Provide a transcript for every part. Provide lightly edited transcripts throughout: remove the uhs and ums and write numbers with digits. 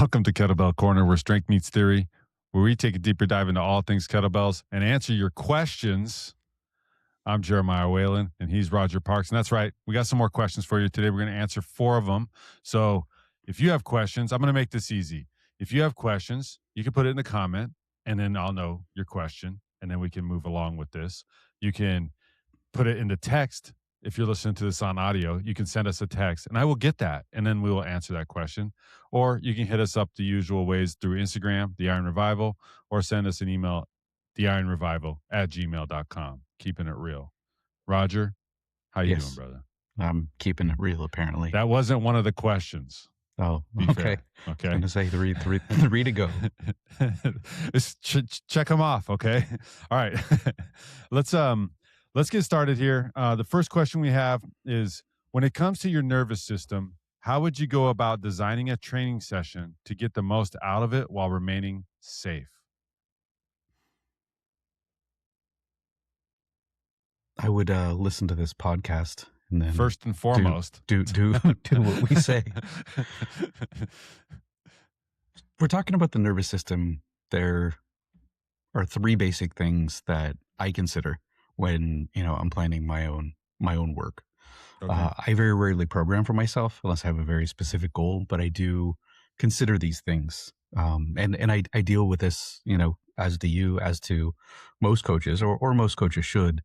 Welcome to Kettlebell Corner, where strength meets theory, where we take a deeper dive into all things kettlebells and answer your questions. I'm Jeremiah Waylon, and he's Roger Parks. And that's right, we got some more questions for you today. We're going to answer 4 of them. So if you have questions, I'm going to make this easy. If you have questions, you can put it in the comment, and then I'll know your question, and then we can move along with this. You can put it in the text. If you're listening to this on audio, you can send us a text and I will get that. And then we will answer that question. Or you can hit us up the usual ways through Instagram, The Iron Revival, or send us an email, theironrevival@gmail.com. Keeping it real. Roger, how you doing, brother? I'm keeping it real, apparently. That wasn't one of the questions. Oh, okay. Okay. I was going to say three to go. Check them off. Okay. All right. Let's get started here. The first question we have is, when it comes to your nervous system, how would you go about designing a training session to get the most out of it while remaining safe? I would listen to this podcast and then first and foremost do what we say. We're talking about the nervous system. There are 3 basic things that I consider when I'm planning my own work. Okay. I very rarely program for myself unless I have a very specific goal, but I do consider these things. And I deal with this, as to most coaches, or most coaches should,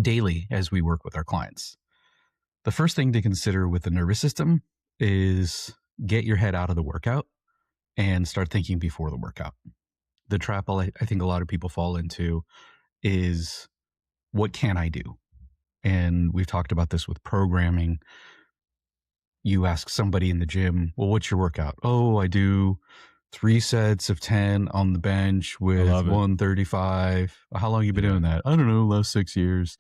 daily as we work with our clients. The first thing to consider with the nervous system is get your head out of the workout and start thinking before the workout. The trap I think a lot of people fall into is, what can I do? And we've talked about this with programming. You ask somebody in the gym, well, what's your workout? Oh, I do 3 sets of 10 on the bench with 135. How long have you been doing that? I don't know, last 6 years.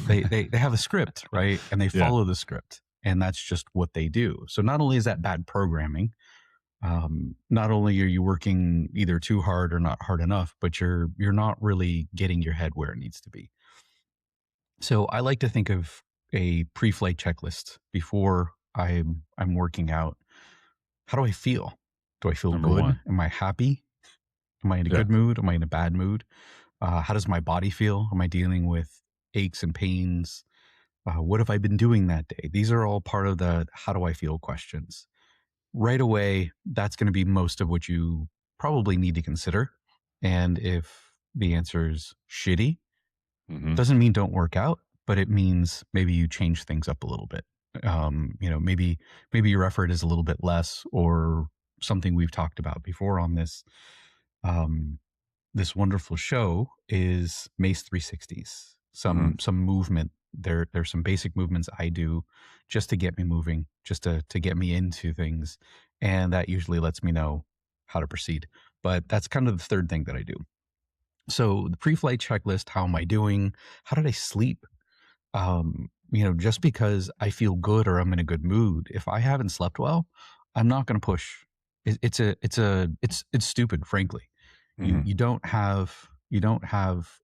They have a script, right? And they follow the script, and that's just what they do. So not only is that bad programming, not only are you working either too hard or not hard enough, but you're not really getting your head where it needs to be. So I like to think of a pre-flight checklist before I'm working out. How do I feel? Do I feel Number good? 1. Am I happy? Am I in a good mood? Am I in a bad mood? How does my body feel? Am I dealing with aches and pains? What have I been doing that day? These are all part of the how do I feel questions. Right away, that's going to be most of what you probably need to consider. And if the answer is shitty, doesn't mean don't work out, but it means maybe you change things up a little bit. Maybe your effort is a little bit less, or something we've talked about before on this wonderful show is Mace 360s. Some movement. There's some basic movements I do just to get me moving, just to get me into things. And that usually lets me know how to proceed. But that's kind of the third thing that I do. So the pre-flight checklist, how am I doing? How did I sleep? Just because I feel good or I'm in a good mood, if I haven't slept well, I'm not going to push. It's stupid, frankly. You don't have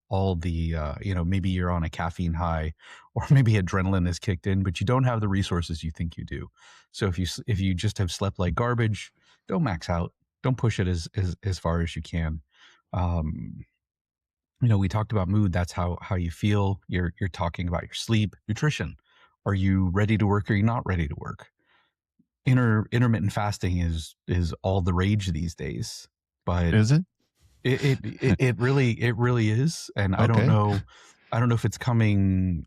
all the, maybe you're on a caffeine high, or maybe adrenaline has kicked in, but you don't have the resources you think you do. So if you just have slept like garbage, don't max out. Don't push it as far as you can. We talked about mood. That's how you feel. You're talking about your sleep, nutrition. Are you ready to work? Or are you not ready to work? Intermittent fasting is all the rage these days. But is it? It really is. And I don't know if it's coming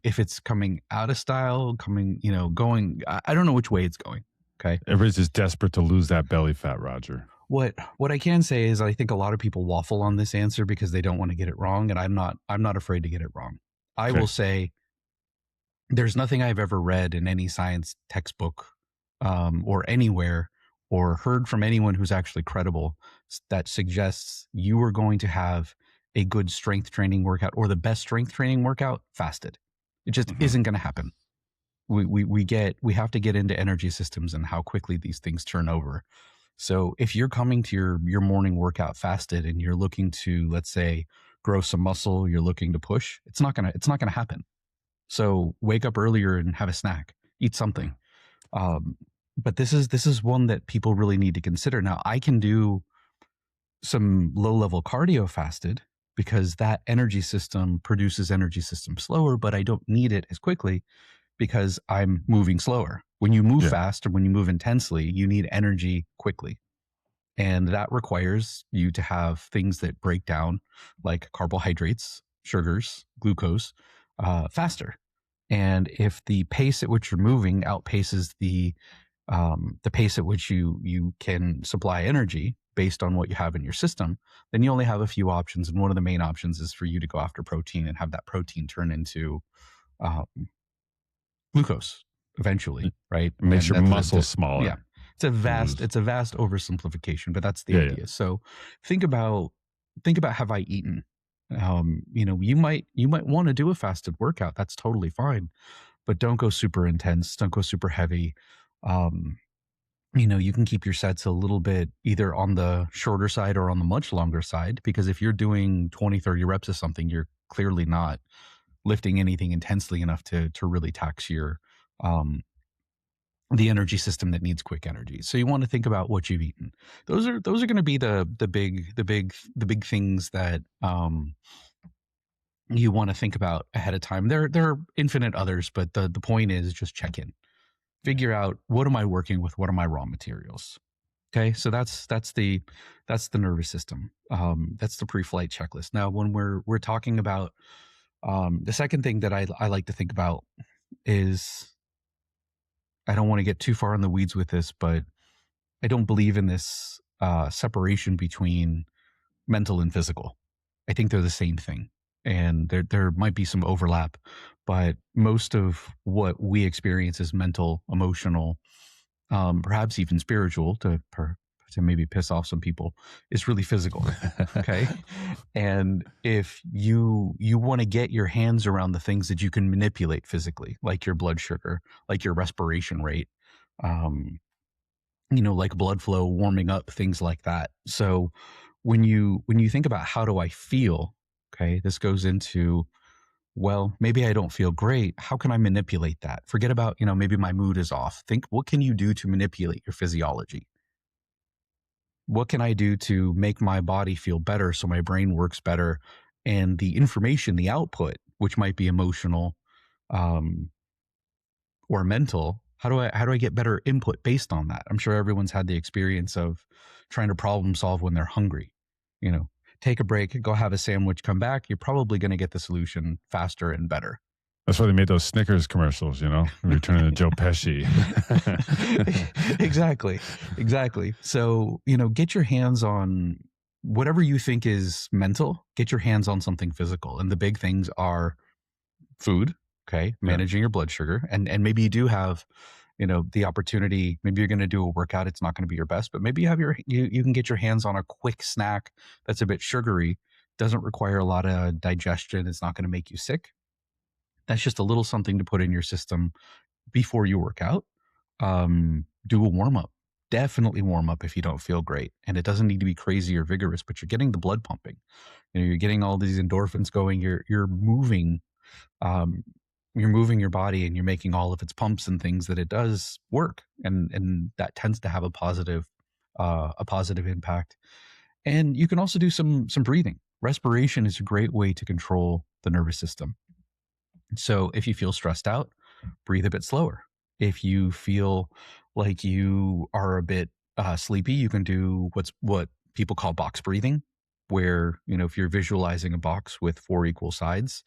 out of style, going. I don't know which way it's going. Okay. Everybody's just desperate to lose that belly fat, Roger. What I can say is I think a lot of people waffle on this answer because they don't want to get it wrong, and I'm not afraid to get it wrong. I will say there's nothing I've ever read in any science textbook or anywhere, or heard from anyone who's actually credible, that suggests you are going to have a good strength training workout, or the best strength training workout, fasted. It just isn't going to happen. We have to get into energy systems and how quickly these things turn over. So if you're coming to your morning workout fasted and you're looking to, let's say, grow some muscle, you're looking to push, it's not gonna happen. So wake up earlier and have a snack, eat something. But this is one that people really need to consider. Now, I can do some low-level cardio fasted because that energy system produces energy system slower, but I don't need it as quickly because I'm moving slower. When you move Yeah. fast or when you move intensely, you need energy quickly. And that requires you to have things that break down, like carbohydrates, sugars, glucose, faster. And if the pace at which you're moving outpaces the pace at which you can supply energy based on what you have in your system, then you only have a few options. And one of the main options is for you to go after protein and have that protein turn into um, glucose eventually, right? It makes And your that's muscles smaller. yeah. It's a vast oversimplification, but that's the Yeah, idea. yeah. So think about have I eaten? You might want to do a fasted workout. That's totally fine, but don't go super intense. Don't go super heavy. Um, you can keep your sets a little bit either on the shorter side or on the much longer side, because if you're doing 20, 30 reps of something, you're clearly not lifting anything intensely enough to really tax your um, the energy system that needs quick energy. So you want to think about what you've eaten. Those are going to be the big things that you want to think about ahead of time. There are infinite others, but the point is just check in. Figure out, what am I working with? What are my raw materials? Okay, so that's the nervous system. That's the pre-flight checklist. Now, when we're talking about the second thing that I like to think about is, I don't want to get too far in the weeds with this, but I don't believe in this separation between mental and physical. I think they're the same thing, and there might be some overlap, but most of what we experience is mental, emotional, perhaps even spiritual, to maybe piss off some people, is really physical. Okay. And if you want to get your hands around the things that you can manipulate physically, like your blood sugar, like your respiration rate, um, like blood flow, warming up, things like that. So when you think about, how do I feel? Okay, this goes into, well, maybe I don't feel great. How can I manipulate that? Forget about, maybe my mood is off. Think, what can you do to manipulate your physiology? What can I do to make my body feel better so my brain works better? And the information, the output, which might be emotional um, or mental, how do I get better input based on that? I'm sure everyone's had the experience of trying to problem solve when they're hungry. Take a break, go have a sandwich, come back. You're probably going to get the solution faster and better. That's why they made those Snickers commercials, returning to Joe Pesci. Exactly. So, get your hands on whatever you think is mental, get your hands on something physical. And the big things are food, okay, managing your blood sugar. And maybe you do have, the opportunity, maybe you're going to do a workout, it's not going to be your best, but maybe you can get your hands on a quick snack that's a bit sugary, doesn't require a lot of digestion, it's not going to make you sick. That's just a little something to put in your system before you work out. Do a warm up. Definitely warm up if you don't feel great. And it doesn't need to be crazy or vigorous, but you're getting the blood pumping. You're getting all these endorphins going. You're moving. You're moving your body, and you're making all of its pumps and things that it does work, and that tends to have a positive impact. And you can also do some breathing. Respiration is a great way to control the nervous system. So if you feel stressed out, breathe a bit slower. If you feel like you are a bit sleepy, you can do what people call box breathing, where, if you're visualizing a box with 4 equal sides,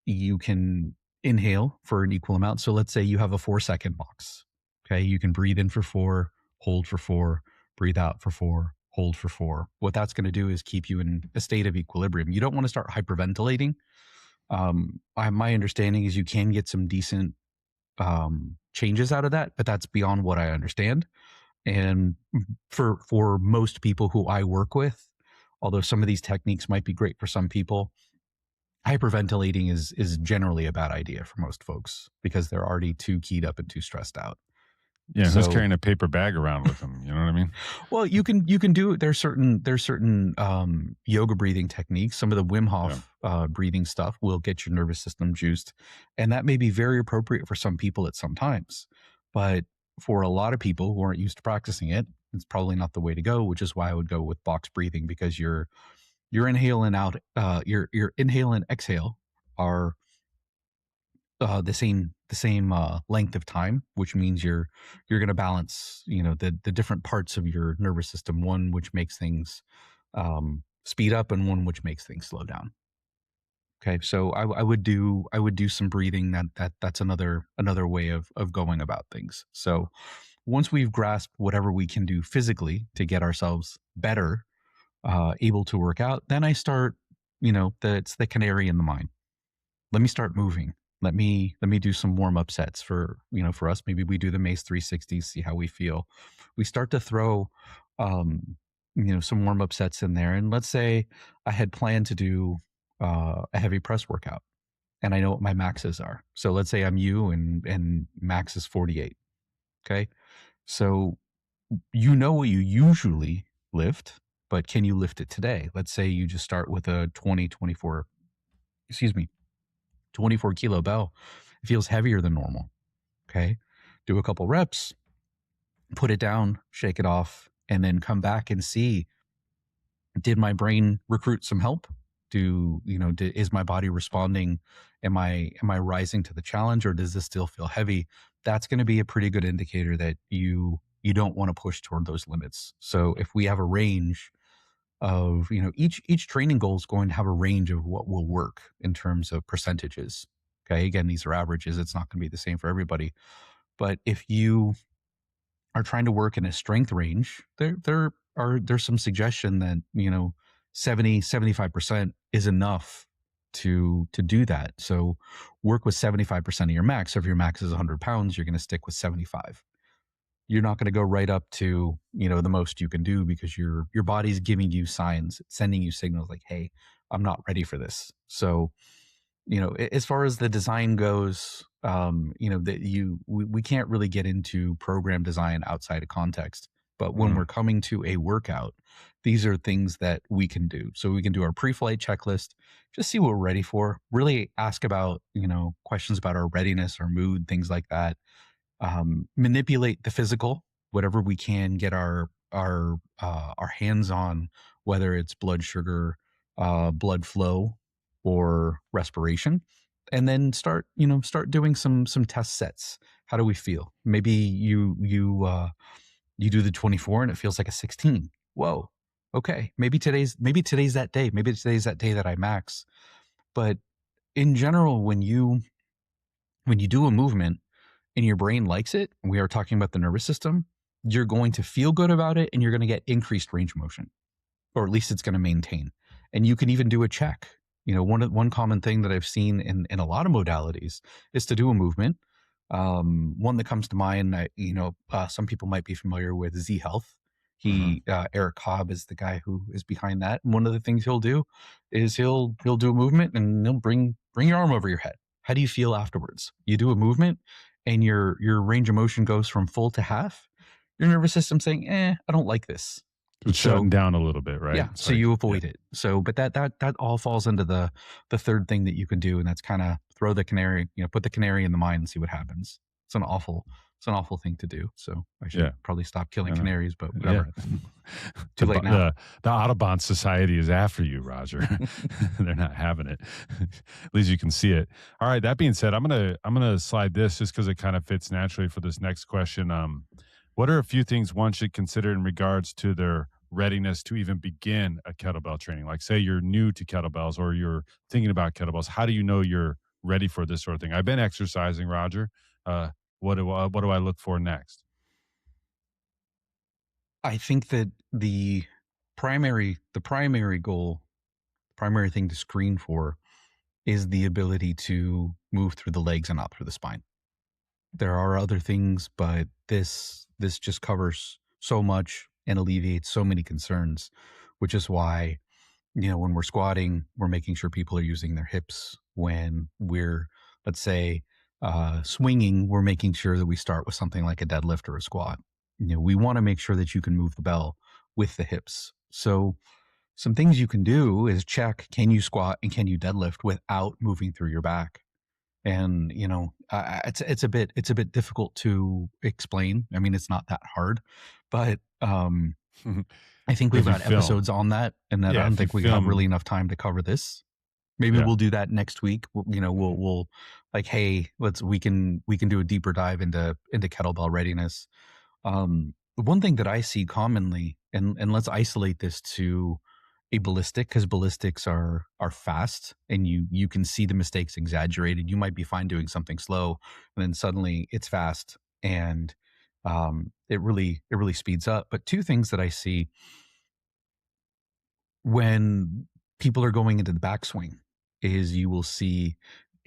you can inhale for an equal amount. So let's say you have a 4-second box. Okay. You can breathe in for 4, hold for 4, breathe out for 4, hold for 4. What that's going to do is keep you in a state of equilibrium. You don't want to start hyperventilating. My understanding is you can get some decent changes out of that, but that's beyond what I understand. And for most people who I work with, although some of these techniques might be great for some people, hyperventilating is generally a bad idea for most folks because they're already too keyed up and too stressed out. Yeah, who's carrying a paper bag around with them? You know what I mean? Well, you can do, there's certain yoga breathing techniques. Some of the Wim Hof breathing stuff will get your nervous system juiced, and that may be very appropriate for some people at some times. But for a lot of people who aren't used to practicing it, it's probably not the way to go, which is why I would go with box breathing, because your inhale and out, your inhale and exhale are the same length of time, which means you're going to balance, the different parts of your nervous system, one which makes things speed up and one which makes things slow down. Okay, so I would do some breathing. That's another way of going about things. So once we've grasped whatever we can do physically to get ourselves better, able to work out, then I start, it's the canary in the mine. Let me start moving. Let me do some warm up sets for, for us. Maybe we do the Mace 360, see how we feel. We start to throw, some warm up sets in there. And let's say I had planned to do a heavy press workout, and I know what my maxes are. So let's say I'm you, and max is 48. Okay. So what you usually lift, but can you lift it today? Let's say you just start with a 24 kilo bell. It feels heavier than normal. Okay. Do a couple reps, put it down, shake it off, and then come back and see, did my brain recruit some help? Is my body responding? Am I rising to the challenge, or does this still feel heavy? That's going to be a pretty good indicator that you don't want to push toward those limits. So if we have a range of, each training goal is going to have a range of what will work in terms of percentages. Okay. Again, these are averages. It's not going to be the same for everybody. But if you are trying to work in a strength range, there's some suggestion that, 75% is enough to do that. So work with 75% of your max. So if your max is 100 pounds, you're going to stick with 75. You're not going to go right up to, the most you can do, because your body's giving you signs, sending you signals like, hey, I'm not ready for this. So, as far as the design goes, we can't really get into program design outside of context. But when we're coming to a workout, these are things that we can do. So we can do our pre-flight checklist, just see what we're ready for, really ask about, questions about our readiness, our mood, things like that. Manipulate the physical, whatever we can get our hands on, whether it's blood sugar, blood flow, or respiration, and then start doing some test sets. How do we feel? Maybe you do the 24 and it feels like a 16. Whoa. Okay. Maybe today's that day. Maybe today's that day that I max. But in general, when you do a movement and your brain likes it, and we are talking about the nervous system, you're going to feel good about it, and you're going to get increased range of motion, or at least it's going to maintain. And you can even do a check. One common thing that I've seen in a lot of modalities is to do a movement. One that comes to mind, some people might be familiar with Z Health. Eric Cobb is the guy who is behind that. And one of the things he'll do is he'll do a movement, and he'll bring your arm over your head. How do you feel afterwards? You do a movement, and your range of motion goes from full to half. Your nervous system saying, I don't like this. It's shutting down a little bit, right? Yeah. So you avoid it. So, but that all falls into the third thing that you can do. And that's kind of put the canary in the mine and see what happens. It's an awful thing to do. So I should probably stop killing canaries, but whatever. Yeah. Too late now. The Audubon Society is after you, Roger. They're not having it. At least you can see it. All right. That being said, I'm gonna slide this just because it kind of fits naturally for this next question. What are a few things one should consider in regards to their readiness to even begin a kettlebell training? Like, say you're new to kettlebells, or you're thinking about kettlebells. How do you know you're ready for this sort of thing? I've been exercising, Roger. What do I look for next? I think that the primary goal, primary thing to screen for, is the ability to move through the legs and not through the spine. There are other things, but this just covers so much and alleviates so many concerns, which is why, when we're squatting, we're making sure people are using their hips. When we're, let's say, swinging, we're making sure that we start with something like a deadlift or a squat. We want to make sure that you can move the bell with the hips. So some things you can do is check, can you squat and can you deadlift without moving through your back? And it's a bit difficult to explain. I mean, it's not that hard, but I think But we've if you got film, episodes on that, and that I yeah, don't if you think we have really film, enough time to cover this. Maybe yeah. we'll do that next week. Mhm. We'll like, hey, we can do a deeper dive into kettlebell readiness. One thing that I see commonly, and let's isolate this to a ballistic, because ballistics are fast, and you can see the mistakes exaggerated. You might be fine doing something slow, and then suddenly it's fast, and it really speeds up. But two things that I see when people are going into the backswing is you will see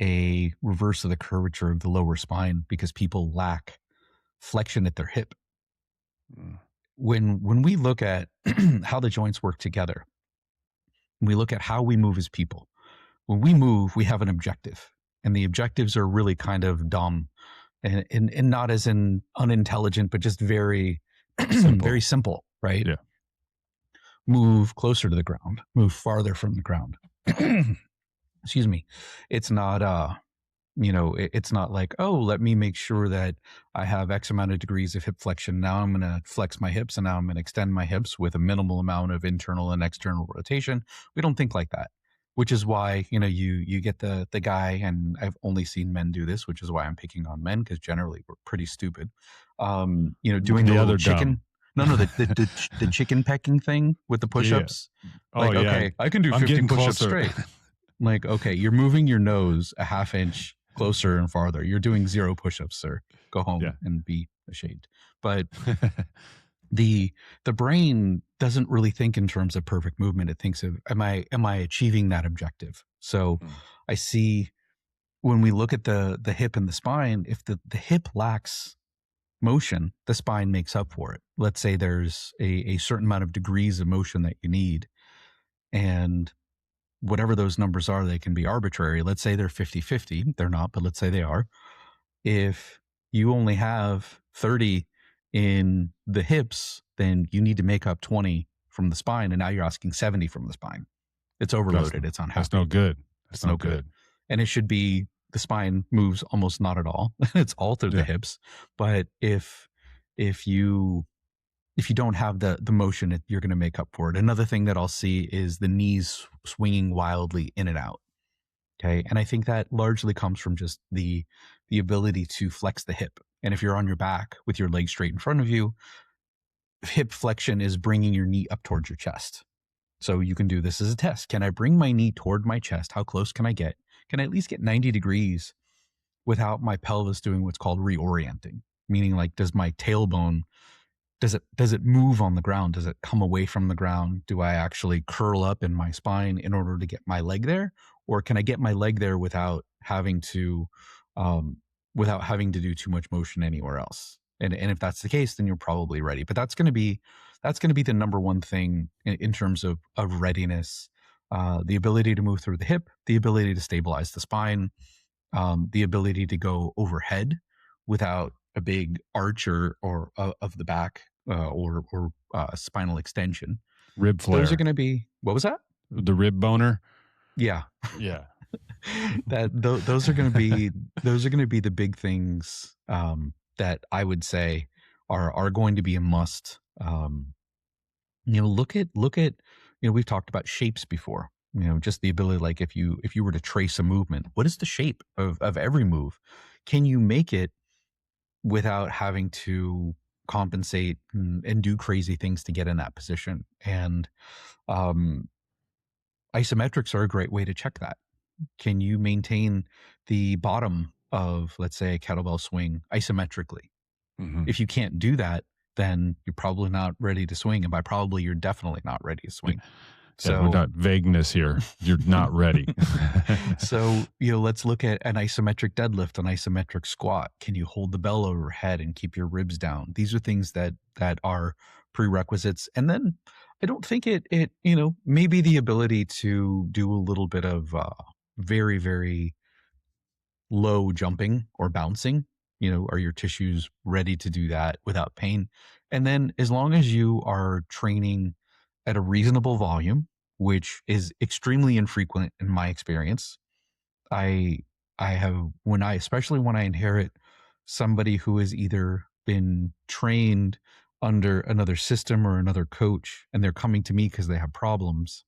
a reverse of the curvature of the lower spine because people lack flexion at their hip. Mm. When we look at how the joints work together, we look at how we move as people. When we move, we have an objective, and the objectives are really kind of dumb and not as in unintelligent, but just very Simple. very simple, right? Yeah. Move closer to the ground, move farther from the ground. Excuse me. It's not it's not like, oh, let me make sure that I have X amount of degrees of hip flexion. Now I'm going to flex my hips, and now I'm going to extend my hips with a minimal amount of internal and external rotation. We don't think like that, which is why, you get the guy, and I've only seen men do this, which is why I'm picking on men, because generally we're pretty stupid. Doing the The little other dumb. chicken. No, the chicken pecking thing with the Yeah. push-ups. Oh, Like, yeah. okay, I can do I'm 50 getting push-ups closer. straight. Like, okay, you're moving your nose a half inch closer and farther. You're doing 0 push-ups, sir. Go Yeah. home and be ashamed. But the brain doesn't really think in terms of perfect movement. It thinks of, am I achieving that objective? So Mm. I see when we look at the hip and the spine, if the hip lacks motion, the spine makes up for it. Let's say there's a certain amount of degrees of motion that you need, and whatever those numbers are, they can be arbitrary. Let's say they're 50-50. They're not, but let's say they are. If you only have 30 in the hips, then you need to make up 20 from the spine, and now you're asking 70 from the spine. It's overloaded. It's That's no unhappy. good. That's It's no no good. good. And it should be, the spine moves almost not at all. It's all through the Yeah. hips. But if you don't have the motion, you're going to make up for it. Another thing that I'll see is the knees swinging wildly in and out. Okay. And I think that largely comes from just the ability to flex the hip. And if you're on your back with your legs straight in front of you, hip flexion is bringing your knee up towards your chest. So you can do this as a test. Can I bring my knee toward my chest? How close can I get? Can I at least get 90 degrees without my pelvis doing what's called reorienting? Meaning, like, does my tailbone, does it move on the ground? Does it come away from the ground? Do I actually curl up in my spine in order to get my leg there? Or can I get my leg there without having to do too much motion anywhere else? And if that's the case, then you're probably ready. But that's going to be the number one thing in terms of readiness. The ability to move through the hip, the ability to stabilize the spine, the ability to go overhead without a big arch or of the back, or spinal extension. Rib Those are flare. going to be, what was that? The rib boner. Yeah. Yeah. Those are going to be the big things that I would say are going to be a must. Look at we've talked about shapes before. Just the ability, like, if you were to trace a movement, what is the shape of every move? Can you make it without having to compensate and do crazy things to get in that position? And isometrics are a great way to check that. Can you maintain the bottom of, let's say, a kettlebell swing isometrically? Mm-hmm. If you can't do that, then you're probably not ready to swing. And by probably, you're definitely not ready to swing. So we're not vagueness here. You're not ready. So, let's look at an isometric deadlift, an isometric squat. Can you hold the bell overhead and keep your ribs down? These are things that are prerequisites. And then I don't think it maybe the ability to do a little bit of very, very low jumping or bouncing. Are your tissues ready to do that without pain? And then, as long as you are training at a reasonable volume, which is extremely infrequent in my experience, I especially when I inherit somebody who has either been trained under another system or another coach, and they're coming to me because they have problems,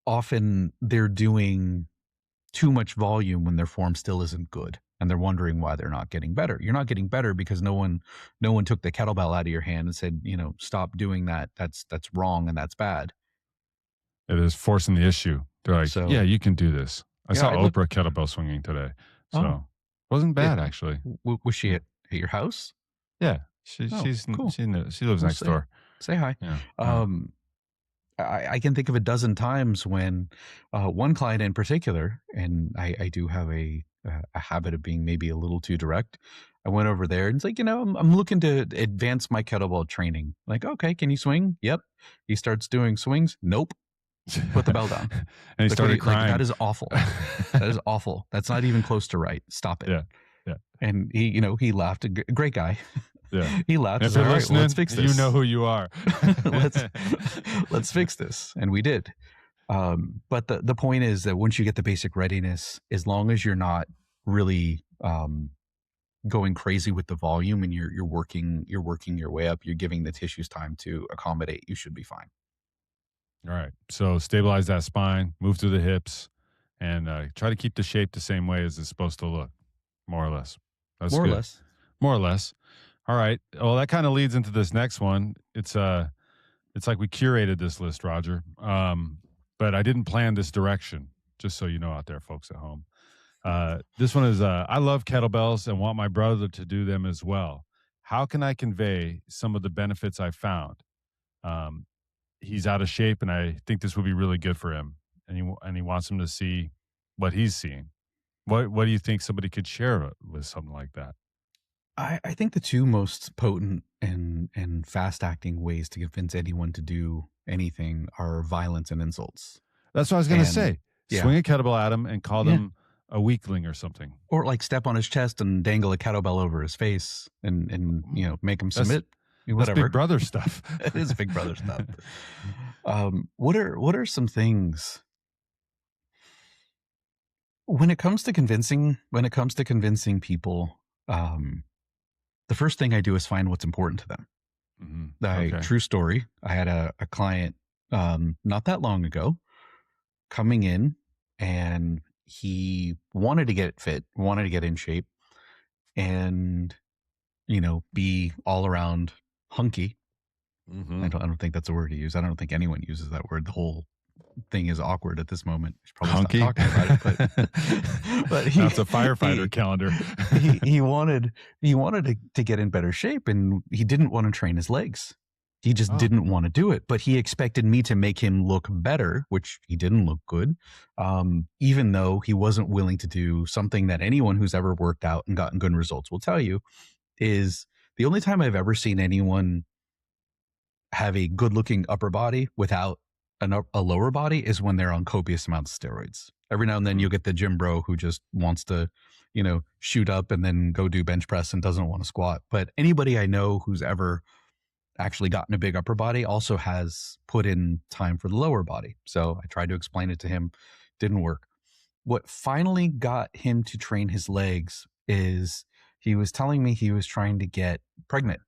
often they're doing too much volume when their form still isn't good, and they're wondering why they're not getting better. You're not getting better because no one took the kettlebell out of your hand and said, stop doing that. That's wrong and that's bad. It is forcing the issue. They're like, So, yeah, you can do this. I saw I Oprah kettlebell swinging today. So Oh. wasn't bad, actually. Was she at your house? Yeah. Oh, She's cool. she lives next door. Say hi. Yeah. I can think of a dozen times when one client in particular, and I do have a habit of being maybe a little too direct. I went over there and it's like, I'm looking to advance my kettlebell training. Like, okay, can you swing? Yep. He starts doing swings. Nope. Put the bell down. And he started crying. That is awful. That is awful. That's not even close to right. Stop it. Yeah. And he laughed. A great guy. Yeah. He laughed. If you're listening, let's fix this. You know who you are. let's fix this. And we did. But the point is that once you get the basic readiness, as long as you're not really going crazy with the volume and you're working your way up, you're giving the tissues time to accommodate, you should be fine. All right. So stabilize that spine, move through the hips, and try to keep the shape the same way as it's supposed to look, more or less. That's more good. or less. More or less. All right. Well, that kind of leads into this next one. It's like we curated this list, Roger. But I didn't plan this direction, just so you know out there, folks at home. This one is, I love kettlebells and want my brother to do them as well. How can I convey some of the benefits I found? He's out of shape, and I think this would be really good for him. And he wants him to see what he's seeing. What do you think somebody could share with something like that? I think the two most potent and fast acting ways to convince anyone to do anything are violence and insults. That's what I was going to say. Yeah. Swing a kettlebell at him and call them a weakling or something. Or like step on his chest and dangle a kettlebell over his face and make him submit. Whatever. That's Big Brother stuff. It is Big Brother stuff. What are some things when it comes to convincing people? The first thing I do is find what's important to them. Mm-hmm. True story. I had a client not that long ago coming in, and he wanted to get fit, wanted to get in shape, and be all around hunky. Mm-hmm. I don't think that's a word to use. I don't think anyone uses that word. The whole thing is awkward at this moment. Probably hunky. Stop talking about it, but that's a firefighter calendar. he wanted to get in better shape, and he didn't want to train his legs. He just didn't want to do it, but he expected me to make him look better, which he didn't look good, even though he wasn't willing to do something that anyone who's ever worked out and gotten good results will tell you is the only time I've ever seen anyone have a good-looking upper body without a lower body is when they're on copious amounts of steroids. Every now and then you'll get the gym bro who just wants to, shoot up and then go do bench press and doesn't want to squat. But anybody I know who's ever actually gotten a big upper body also has put in time for the lower body. So I tried to explain it to him. Didn't work. What finally got him to train his legs is he was telling me he was trying to get pregnant.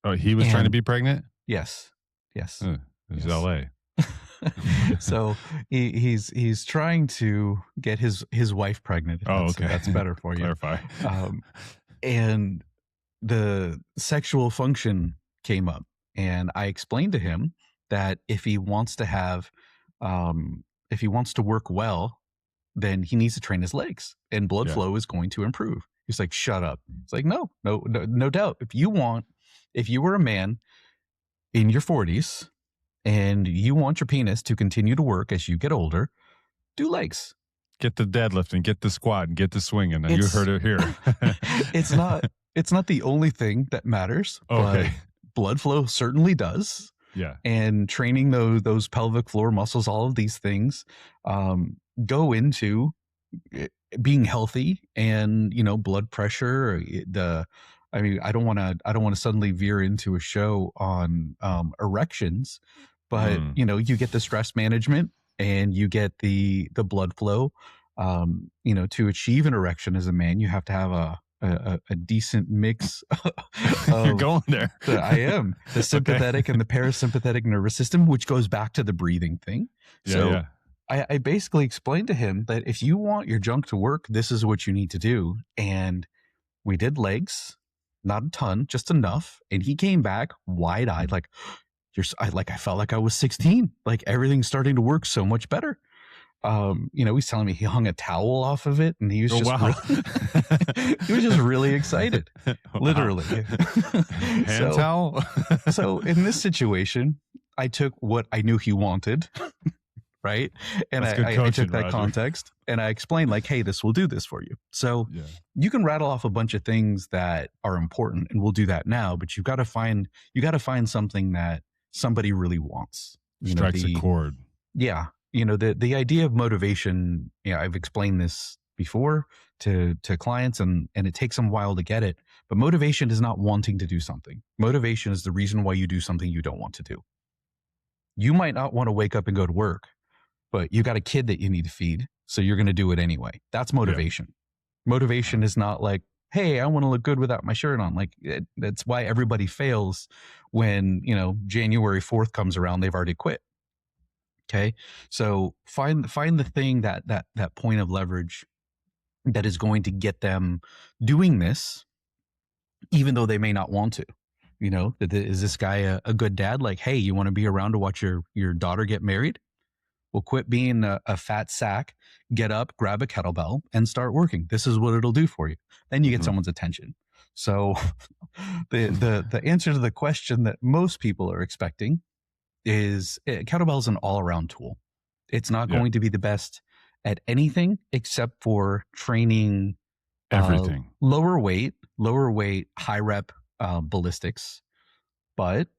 Oh, he was trying to be pregnant? Yes. Yes. It's LA. So he's trying to get his wife pregnant. Okay. That's better for you. Clarify. And the sexual function came up, and I explained to him that if he wants to work well, then he needs to train his legs, and blood flow is going to improve. He's like, shut up. It's like, no doubt. If you were a man in your 40s and you want your penis to continue to work as you get older, do legs. Get the deadlift and get the squat and get the swinging. You heard it here. It's not the only thing that matters, but blood flow certainly does. Yeah. And training those pelvic floor muscles, all of these things go into being healthy, and blood pressure. I don't want to suddenly veer into a show on erections, but you get the stress management and you get the blood flow. To achieve an erection as a man, you have to have a decent mix You're of going there. I am the sympathetic and the parasympathetic nervous system, which goes back to the breathing thing. So I basically explained to him that if you want your junk to work, this is what you need to do. And we did legs, not a ton, just enough. And he came back wide eyed, like, I felt like I was 16. Like everything's starting to work so much better. He's telling me he hung a towel off of it, and he was he was just really excited, literally. Hand towel. So in this situation, I took what I knew he wanted, right? And I took that context and I explained like, hey, this will do this for you. So you can rattle off a bunch of things that are important, and we'll do that now, but you got to find something that somebody really wants. Strikes a chord. Yeah. The idea of motivation, I've explained this before to clients, and it takes them a while to get it. But motivation is not wanting to do something. Motivation is the reason why you do something you don't want to do. You might not want to wake up and go to work, but you got a kid that you need to feed, so you're going to do it anyway. That's motivation. Yeah. Motivation is not like, hey, I want to look good without my shirt on. Like that's why everybody fails when, January 4th comes around, they've already quit. Okay. So find the thing that point of leverage that is going to get them doing this, even though they may not want to. Is this guy a good dad? Like, hey, you want to be around to watch your daughter get married? Well, quit being a fat sack, get up, grab a kettlebell, and start working. This is what it'll do for you. Then you get someone's attention. So the answer to the question that most people are expecting is kettlebell is an all-around tool. It's not going to be the best at anything except for training everything. Lower weight, high rep ballistics. But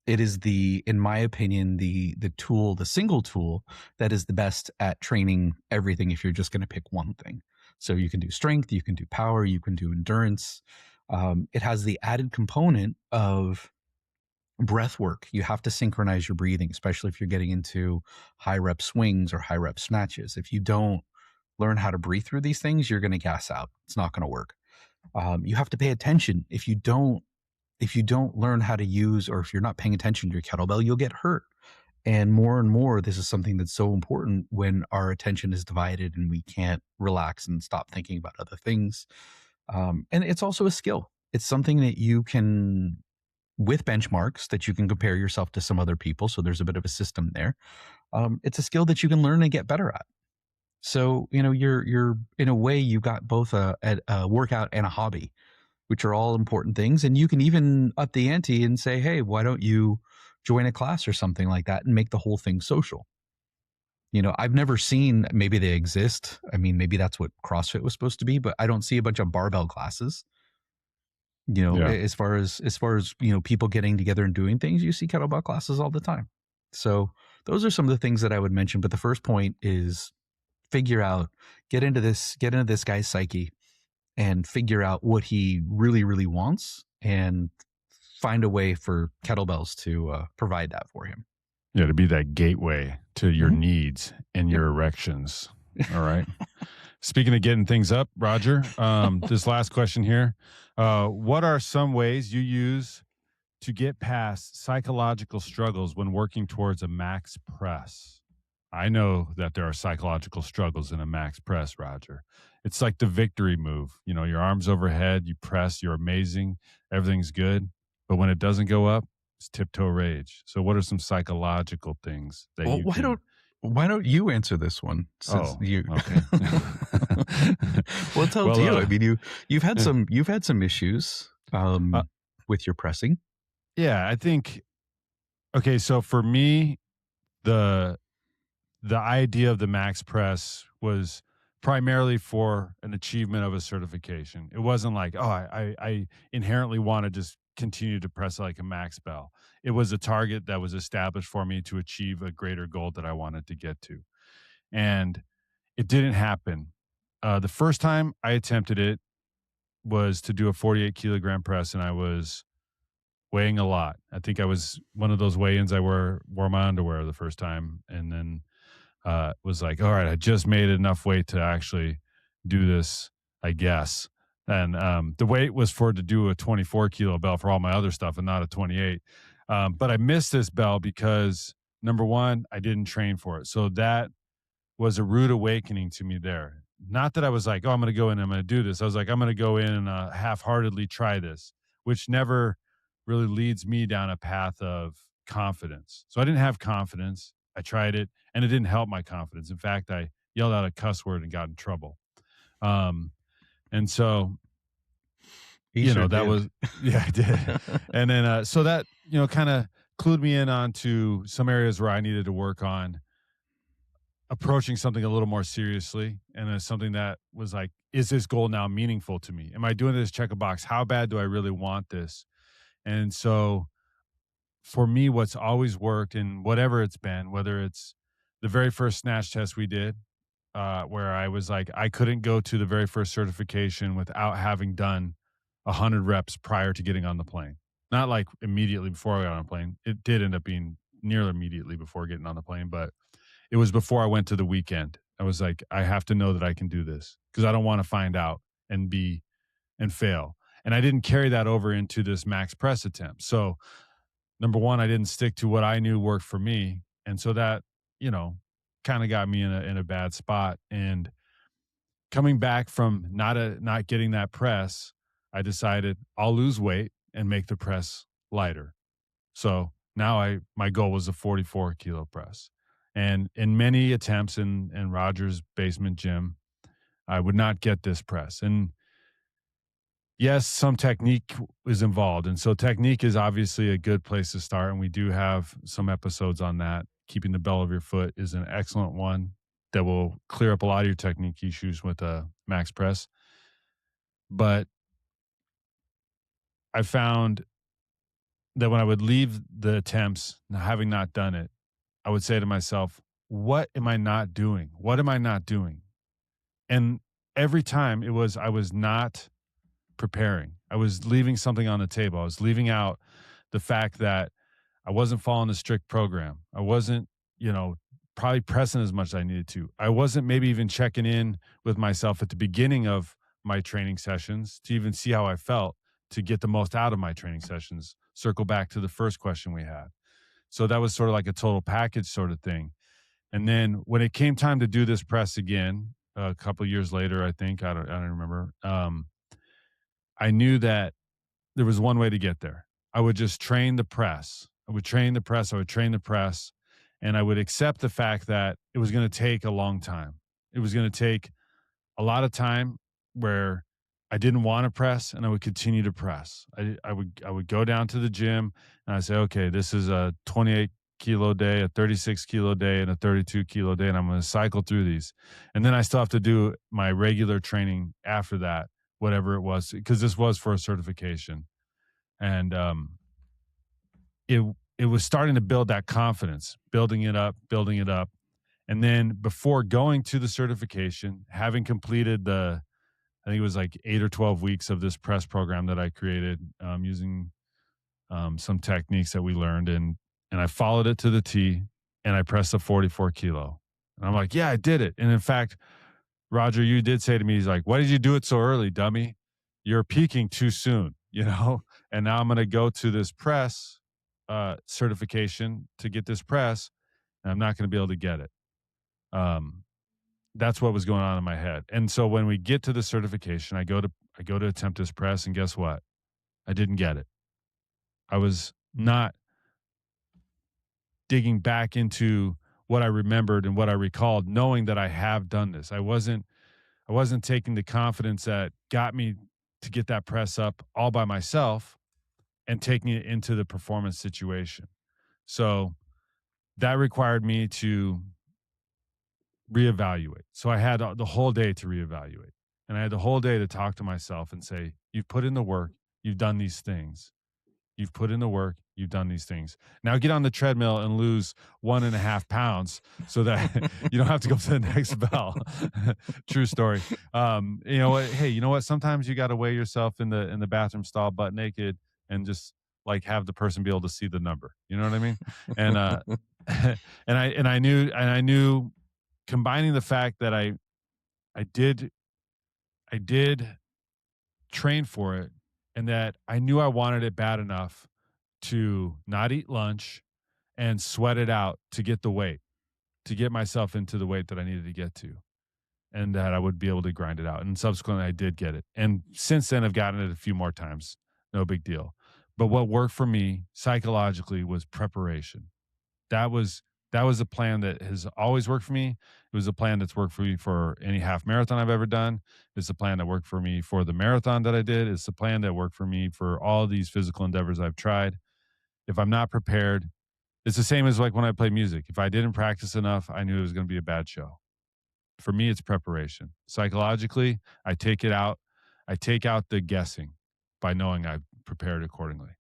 it is in my opinion, the tool, the single tool that is the best at training everything if you're just going to pick one thing. So you can do strength, you can do power, you can do endurance. It has the added component of breath work. You have to synchronize your breathing, especially if you're getting into high rep swings or high rep snatches. If you don't learn how to breathe through these things, you're going to gas out. It's not going to work. You have to pay attention. If you don't learn how to use, or if you're not paying attention to your kettlebell, you'll get hurt. And more, this is something that's so important when our attention is divided and we can't relax and stop thinking about other things. And it's also a skill. It's something that you can, with benchmarks, that you can compare yourself to some other people. So there's a bit of a system there. It's a skill that you can learn and get better at. So, you're in a way, you got both a workout and a hobby, which are all important things. And you can even up the ante and say, hey, why don't you join a class or something like that and make the whole thing social? I've never seen, maybe they exist. I mean, maybe that's what CrossFit was supposed to be, but I don't see a bunch of barbell classes. As far as, people getting together and doing things, you see kettlebell classes all the time. So those are some of the things that I would mention. But the first point is get into this guy's psyche and figure out what he really, really wants, and find a way for kettlebells to provide that for him. Yeah, to be that gateway to your needs and your erections. All right. Speaking of getting things up, Roger, this last question here. What are some ways you use to get past psychological struggles when working towards a max press? I know that there are psychological struggles in a max press, Roger. It's like the victory move. Your arms overhead, you press, you're amazing, everything's good. But when it doesn't go up, it's tiptoe rage. So what are some psychological things that why don't you answer this one? Okay. Well, tell you. I mean, you've had some issues with your pressing. Yeah, I think. Okay, so for me, the idea of the max press was primarily for an achievement of a certification. It wasn't like, I inherently want to just continue to press like a max bell. It was a target that was established for me to achieve a greater goal that I wanted to get to. And it didn't happen. The first time I attempted it was to do a 48 kilogram press, and I was weighing a lot. I think I was one of those weigh-ins I wore my underwear the first time. And then was like, all right, I just made enough weight to actually do this, I guess. And the weight was for to do a 24 kilo bell for all my other stuff and not a 28. But I missed this bell because number one, I didn't train for it. So that was a rude awakening to me there. Not that I was like, oh, I'm going to go in and I'm going to do this. I was like, I'm going to go in and half-heartedly try this, which never really leads me down a path of confidence. So I didn't have confidence. I tried it and it didn't help my confidence. In fact, I yelled out a cuss word and got in trouble. And so, that was, yeah, I did. And then, so that, kind of clued me in onto some areas where I needed to work on approaching something a little more seriously. And it's something that was like, is this goal now meaningful to me? Am I doing this check a box? How bad do I really want this? And so for me, what's always worked and whatever it's been, whether it's the very first snatch test we did, where I was like, I couldn't go to the very first certification without having done 100 reps prior to getting on the plane. Not like immediately before I got on the plane. It did end up being nearly immediately before getting on the plane, but it was before I went to the weekend. I was like, I have to know that I can do this because I don't want to find out and fail. And I didn't carry that over into this max press attempt. So number one, I didn't stick to what I knew worked for me. And so that, kind of got me in a bad spot. And coming back from not getting that press, I decided I'll lose weight and make the press lighter. So now my goal was a 44 kilo press. And in many attempts in Roger's basement gym, I would not get this press. And yes, some technique is involved. And so technique is obviously a good place to start. And we do have some episodes on that. Keeping the bell of your foot is an excellent one that will clear up a lot of your technique issues with a max press. But I found that when I would leave the attempts, having not done it, I would say to myself, what am I not doing? What am I not doing? And every time I was not preparing. I was leaving something on the table. I was leaving out the fact that I wasn't following a strict program. I wasn't, probably pressing as much as I needed to. I wasn't maybe even checking in with myself at the beginning of my training sessions to even see how I felt to get the most out of my training sessions. Circle back to the first question we had. So that was sort of like a total package sort of thing. And then when it came time to do this press again, a couple of years later, I think, I don't remember. I knew that there was one way to get there. I would just train the press. I would train the press. And I would accept the fact that it was going to take a long time. It was going to take a lot of time where I didn't want to press and I would continue to press. I would go down to the gym and I say, okay, this is a 28 kilo day, a 36 kilo day, and a 32 kilo day. And I'm going to cycle through these. And then I still have to do my regular training after that, whatever it was, because this was for a certification. And it was starting to build that confidence, building it up. And then before going to the certification, having completed I think it was like 8 or 12 weeks of this press program that I created using some techniques that we learned. And I followed it to the T and I pressed a 44 kilo. And I'm like, yeah, I did it. And in fact, Roger, you did say to me, he's like, why did you do it so early, dummy? You're peaking too soon, And now I'm going to go to this press certification to get this press, and I'm not going to be able to get it. That's what was going on in my head. And so when we get to the certification, I go to attempt this press, and guess what? I didn't get it. I was not digging back into what I remembered and what I recalled, knowing that I have done this. I wasn't taking the confidence that got me to get that press up all by myself and taking it into the performance situation. So that required me to reevaluate. So I had the whole day to reevaluate. And I had the whole day to talk to myself and say, you've put in the work, you've done these things. You've put in the work, you've done these things. Now get on the treadmill and lose 1.5 pounds so that you don't have to go to the next bell. True story. You know what? Hey, you know what? Sometimes you got to weigh yourself in the bathroom stall butt naked and just like have the person be able to see the number. You know what I mean? And and I knew combining the fact that I did train for it, and that I knew I wanted it bad enough to not eat lunch and sweat it out to get the weight, to get myself into the weight that I needed to get to, and that I would be able to grind it out. And subsequently, I did get it. And since then, I've gotten it a few more times. No big deal. But what worked for me psychologically was preparation. That was that was a plan that has always worked for me. It was a plan that's worked for me for any half marathon I've ever done. It's a plan that worked for me for the marathon that I did. It's a plan that worked for me for all these physical endeavors I've tried. If I'm not prepared, it's the same as like when I play music. If I didn't practice enough, I knew it was going to be a bad show. For me, it's preparation. Psychologically, I take it out. I take out the guessing by knowing I've prepared accordingly.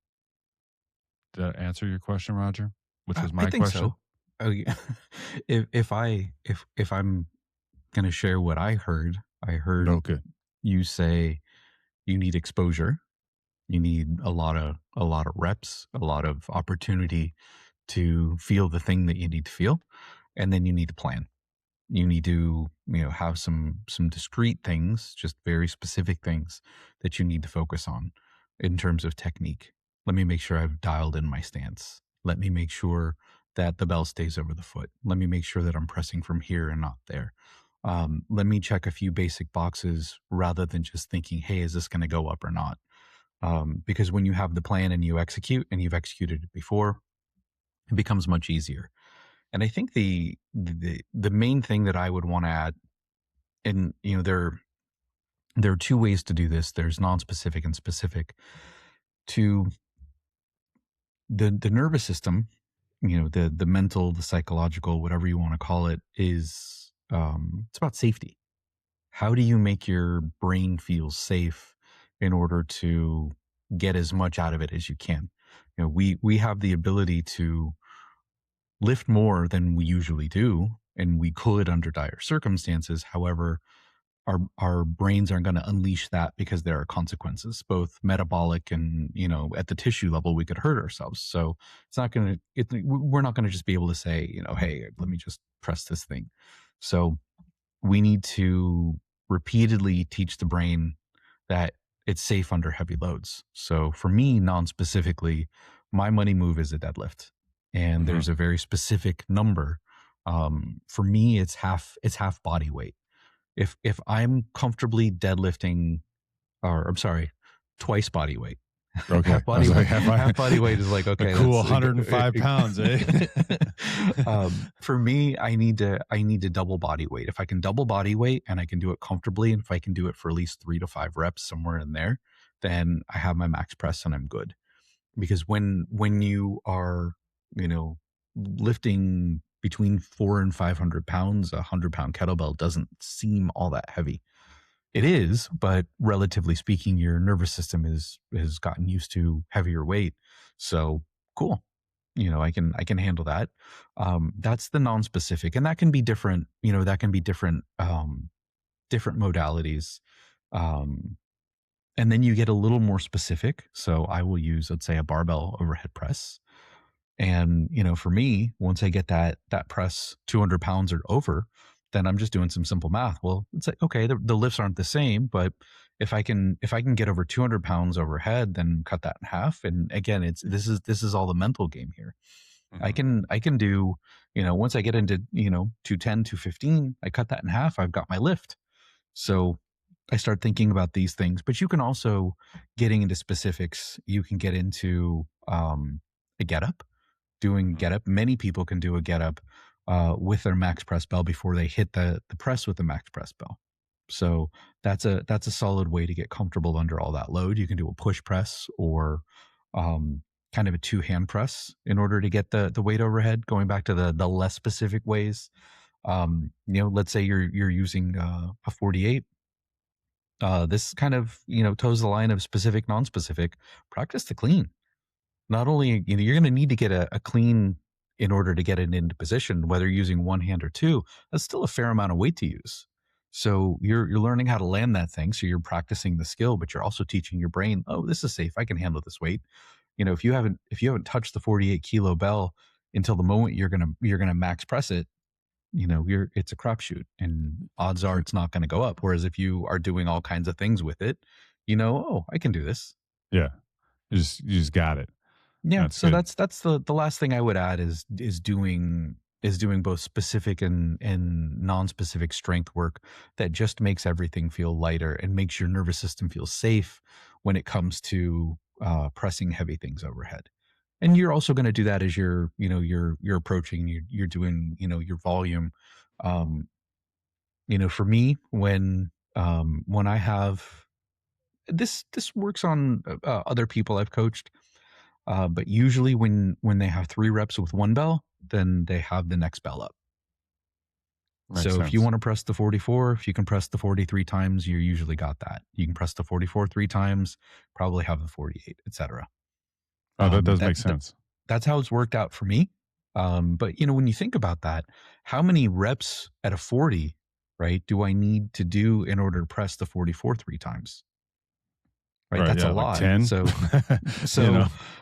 Did that answer your question, Roger? Which was I my think question? so. Oh, yeah. If I'm going to share what I heard Okay. you say you need exposure, you need a lot of reps, a lot of opportunity to feel the thing that you need to feel, and then you need to plan. You need to, have some discrete things, just very specific things that you need to focus on in terms of technique. Let me make sure I've dialed in my stance. Let me make sure that the bell stays over the foot. Let me make sure that I'm pressing from here and not there. Let me check a few basic boxes rather than just thinking, hey, is this going to go up or not? Because when you have the plan and you execute, and you've executed it before, it becomes much easier. And I think the main thing that I would want to add, and there are two ways to do this. There's non-specific and specific. To the nervous system, the mental, the psychological, whatever you want to call it, is it's about safety. How do you make your brain feel safe in order to get as much out of it as you can? We have the ability to lift more than we usually do, and we could under dire circumstances. However, our brains aren't going to unleash that because there are consequences, both metabolic and, at the tissue level, we could hurt ourselves. So it's not going to, we're not going to just be able to say, hey, let me just press this thing. So we need to repeatedly teach the brain that it's safe under heavy loads. So for me, non-specifically, my money move is a deadlift, and there's a very specific number. For me, it's half body weight. If I'm comfortably deadlifting, or I'm sorry, twice body weight. Okay. half body weight. Half body weight is like, okay, a cool 105 pounds, eh? For me, I need to double body weight. If I can double body weight and I can do it comfortably, and if I can do it for at least 3 to 5 reps, somewhere in there, then I have my max press and I'm good. Because when you are, lifting between 400 and 500 pounds, 100-pound kettlebell doesn't seem all that heavy. It is, but relatively speaking, your nervous system has gotten used to heavier weight. So cool. I can handle that. That's the non-specific, and that can be different, different modalities. And then you get a little more specific. So I will use, let's say, a barbell overhead press. And, for me, once I get that press 200 pounds or over, then I'm just doing some simple math. Well, it's like, okay, the lifts aren't the same, but if I can get over 200 pounds overhead, then cut that in half. And again, this is all the mental game here. I can do, once I get into, 210, 215, I cut that in half. I've got my lift. So I start thinking about these things, but you can also, getting into specifics, you can get into a get up. Doing get up. Many people can do a get up with their max press bell before they hit the press with the max press bell. So that's a solid way to get comfortable under all that load. You can do a push press or kind of a 2-hand press in order to get the weight overhead. Going back to the less specific ways, let's say you're using a 48. This kind of toes the line of specific, non-specific. Practice the clean. Not only, you're going to need to get a clean in order to get it into position, whether you're using one hand or two, that's still a fair amount of weight to use. So you're learning how to land that thing. So you're practicing the skill, but you're also teaching your brain, oh, this is safe. I can handle this weight. If you haven't touched the 48 kilo bell until the moment you're going to max press it, it's a crapshoot, and odds are it's not going to go up. Whereas if you are doing all kinds of things with it, oh, I can do this. Yeah. You just got it. Yeah. That's So good. that's the last thing I would add is doing both specific and non-specific strength work that just makes everything feel lighter and makes your nervous system feel safe when it comes to pressing heavy things overhead. And you're also going to do that as you're approaching, you're doing, your volume. Um, for me, when I have this works on other people I've coached, but usually when they have 3 reps with one bell, then they have the next bell up. Makes So if you sense. want to press the 44, if you can press the 43 times, you usually got that. You can press the 44 3 times, probably have the 48, etc. Oh, that does That make sense. that's how it's worked out for me. But when you think about that, how many reps at a 40, right, do I need to do in order to press the 44 3 times? Right, Right. that's a Yeah. Like lot. 10.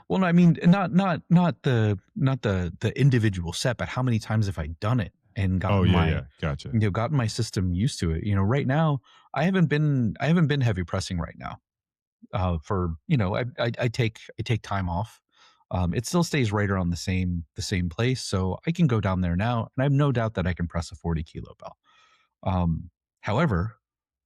Well, no, I mean, not the individual set, but how many times have I done it and Oh, yeah. Yeah. Gotcha. gotten my system used to it? Right now I haven't been heavy pressing right now. For I take time off. It still stays right around the same place, so I can go down there now, and I have no doubt that I can press a 40-kilo bell. However,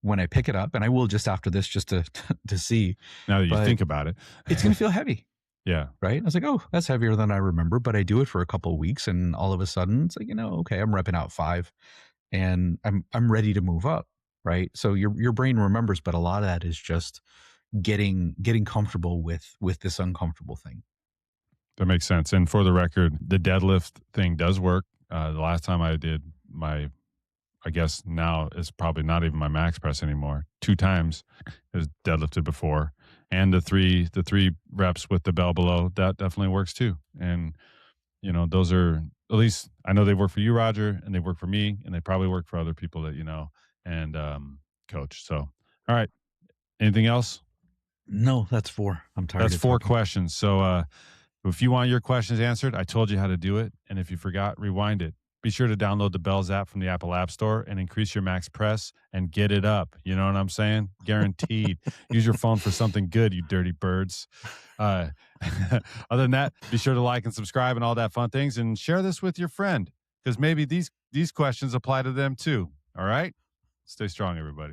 when I pick it up, and I will just after this, just to to see, Now that you but think about it. it's going to feel heavy, Yeah. right? I was like, oh, that's heavier than I remember, but I do it for a couple of weeks, and all of a sudden, it's like, okay, I'm repping out 5, and I'm ready to move up, right? So your brain remembers, but a lot of that is just getting comfortable with this uncomfortable thing. That makes sense. And for the record, the deadlift thing does work. The last time I did I guess now it's probably not even my max press anymore. 2 times is deadlifted before, and the three reps with the bell below, that definitely works too. And those are, at least I know they work for you, Roger, and they work for me, and they probably work for other people that and coach. So, all right. Anything else? No, that's 4. I'm tired That's of 4 talking. questions. So, if you want your questions answered, I told you how to do it. And if you forgot, rewind it. Be sure to download the Bells app from the Apple App Store and increase your max press and get it up. You know what I'm saying? Guaranteed. Use your phone for something good, you dirty birds. Other than that, be sure to like and subscribe and all that fun things, and share this with your friend, because maybe these questions apply to them too. All right? Stay strong, everybody.